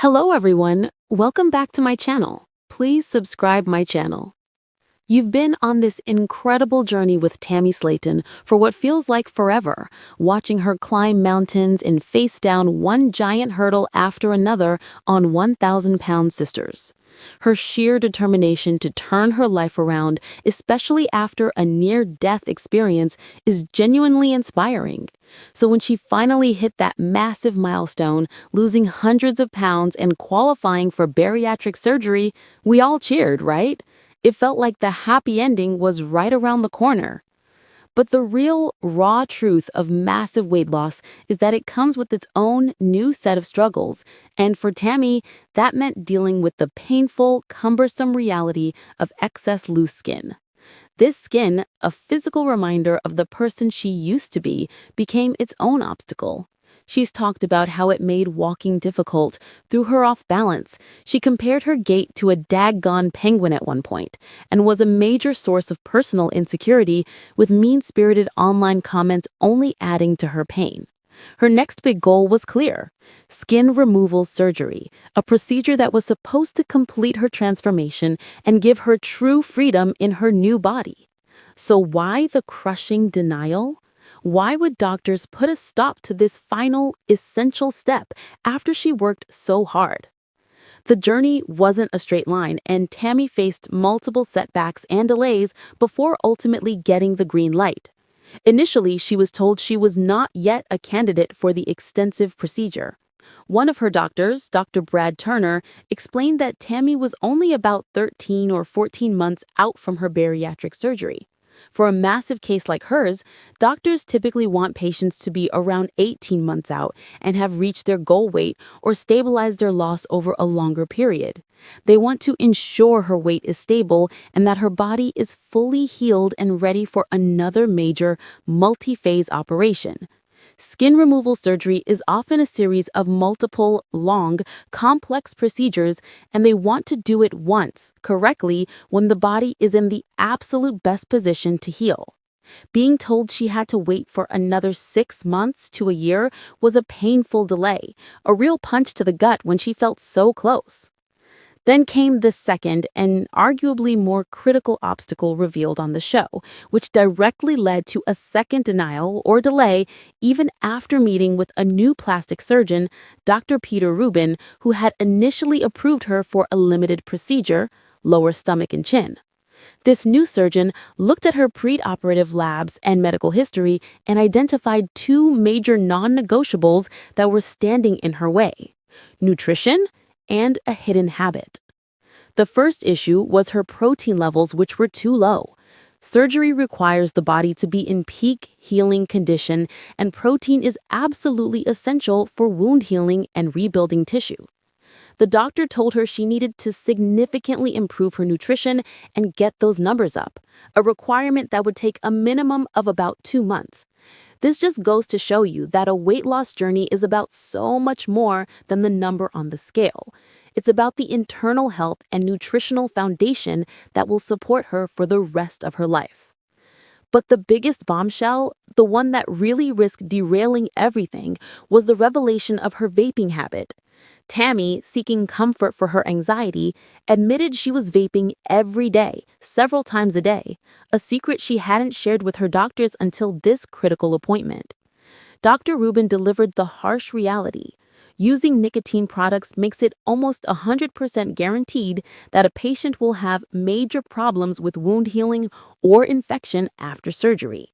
Hello everyone, welcome back to my channel. Please subscribe my channel. You've been on this incredible journey with Tammy Slaton for what feels like forever, watching her climb mountains and face down one giant hurdle after another on 1,000-pound sisters. Her sheer determination to turn her life around, especially after a near-death experience, is genuinely inspiring. So when she finally hit that massive milestone, losing hundreds of pounds and qualifying for bariatric surgery, we all cheered, right? It felt like the happy ending was right around the corner. But the real, raw truth of massive weight loss is that it comes with its own new set of struggles. And for Tammy, that meant dealing with the painful, cumbersome reality of excess loose skin. This skin, a physical reminder of the person she used to be, became its own obstacle. She's talked about how it made walking difficult, threw her off balance. She compared her gait to a daggone penguin at one point, and was a major source of personal insecurity, with mean-spirited online comments only adding to her pain. Her next big goal was clear: skin removal surgery, a procedure that was supposed to complete her transformation and give her true freedom in her new body. So why the crushing denial? Why would doctors put a stop to this final, essential step after she worked so hard? The journey wasn't a straight line, and Tammy faced multiple setbacks and delays before ultimately getting the green light. Initially, she was told she was not yet a candidate for the extensive procedure. One of her doctors, Dr. Brad Turner, explained that Tammy was only about 13 or 14 months out from her bariatric surgery. For a massive case like hers, doctors typically want patients to be around 18 months out and have reached their goal weight or stabilized their loss over a longer period. They want to ensure her weight is stable and that her body is fully healed and ready for another major, multi-phase operation. Skin removal surgery is often a series of multiple, long, complex procedures, and they want to do it once, correctly, when the body is in the absolute best position to heal. Being told she had to wait for another 6 months to a year was a painful delay, a real punch to the gut when she felt so close. Then came the second and arguably more critical obstacle revealed on the show, which directly led to a second denial or delay even after meeting with a new plastic surgeon, Dr. Peter Rubin, who had initially approved her for a limited procedure, lower stomach and chin. This new surgeon looked at her preoperative labs and medical history and identified two major non-negotiables that were standing in her way: nutrition and a hidden habit. The first issue was her protein levels, which were too low. Surgery requires the body to be in peak healing condition, and protein is absolutely essential for wound healing and rebuilding tissue. The doctor told her she needed to significantly improve her nutrition and get those numbers up, a requirement that would take a minimum of about 2 months. This just goes to show you that a weight loss journey is about so much more than the number on the scale. It's about the internal health and nutritional foundation that will support her for the rest of her life. But the biggest bombshell, the one that really risked derailing everything, was the revelation of her vaping habit. Tammy, seeking comfort for her anxiety, admitted she was vaping every day, several times a day, a secret she hadn't shared with her doctors until this critical appointment. Dr. Rubin delivered the harsh reality. Using nicotine products makes it almost 100% guaranteed that a patient will have major problems with wound healing or infection after surgery.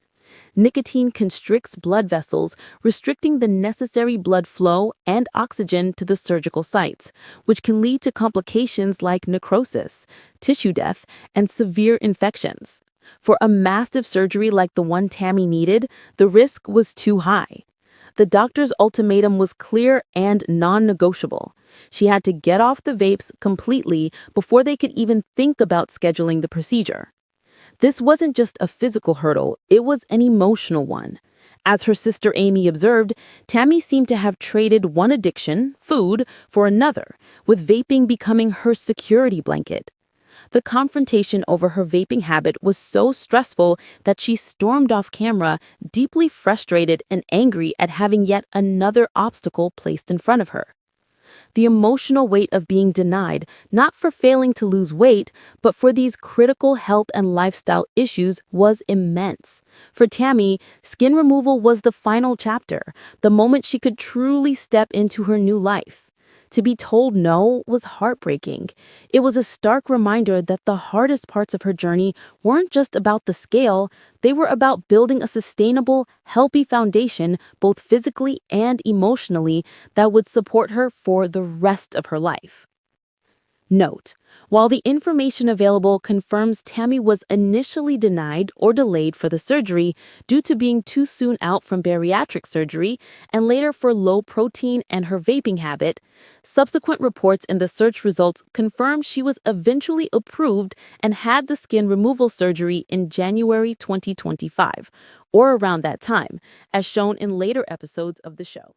Nicotine constricts blood vessels, restricting the necessary blood flow and oxygen to the surgical sites, which can lead to complications like necrosis, tissue death, and severe infections. For a massive surgery like the one Tammy needed, the risk was too high. The doctor's ultimatum was clear and non-negotiable. She had to get off the vapes completely before they could even think about scheduling the procedure. This wasn't just a physical hurdle, it was an emotional one. As her sister Amy observed, Tammy seemed to have traded one addiction, food, for another, with vaping becoming her security blanket. The confrontation over her vaping habit was so stressful that she stormed off camera, deeply frustrated and angry at having yet another obstacle placed in front of her. The emotional weight of being denied, not for failing to lose weight, but for these critical health and lifestyle issues, was immense. For Tammy, skin removal was the final chapter, the moment she could truly step into her new life. To be told no was heartbreaking. It was a stark reminder that the hardest parts of her journey weren't just about the scale, they were about building a sustainable, healthy foundation, both physically and emotionally, that would support her for the rest of her life. Note: while the information available confirms Tammy was initially denied or delayed for the surgery due to being too soon out from bariatric surgery and later for low protein and her vaping habit, subsequent reports in the search results confirm she was eventually approved and had the skin removal surgery in January 2025, or around that time, as shown in later episodes of the show.